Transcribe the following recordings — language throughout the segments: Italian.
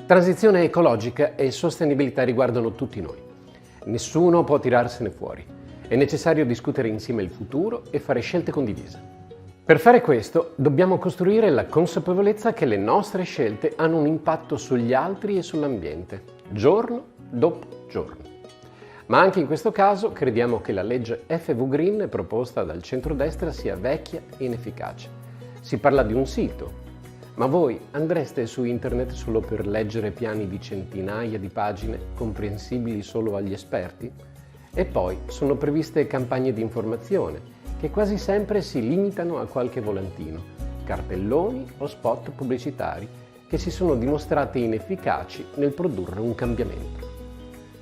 Transizione ecologica e sostenibilità riguardano tutti noi. Nessuno può tirarsene fuori. È necessario discutere insieme il futuro e fare scelte condivise. Per fare questo dobbiamo costruire la consapevolezza che le nostre scelte hanno un impatto sugli altri e sull'ambiente, giorno dopo giorno. Ma anche in questo caso crediamo che la legge FV Green proposta dal centrodestra sia vecchia e inefficace. Si parla di un sito, ma voi andreste su internet solo per leggere piani di centinaia di pagine comprensibili solo agli esperti? E poi sono previste campagne di informazione che quasi sempre si limitano a qualche volantino, cartelloni o spot pubblicitari che si sono dimostrati inefficaci nel produrre un cambiamento.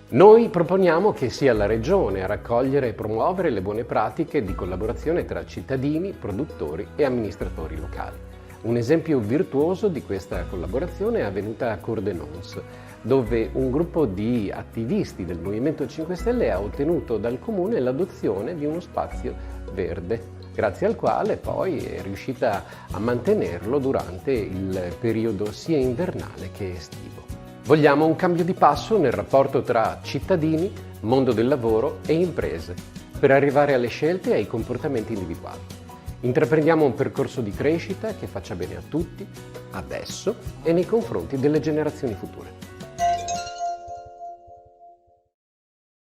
Noi proponiamo che sia la Regione a raccogliere e promuovere le buone pratiche di collaborazione tra cittadini, produttori e amministratori locali. Un esempio virtuoso di questa collaborazione è avvenuta a Cordenons, dove un gruppo di attivisti del Movimento 5 Stelle ha ottenuto dal Comune l'adozione di uno spazio verde, grazie al quale poi è riuscita a mantenerlo durante il periodo sia invernale che estivo. Vogliamo un cambio di passo nel rapporto tra cittadini, mondo del lavoro e imprese, per arrivare alle scelte e ai comportamenti individuali. Intraprendiamo un percorso di crescita che faccia bene a tutti, adesso e nei confronti delle generazioni future.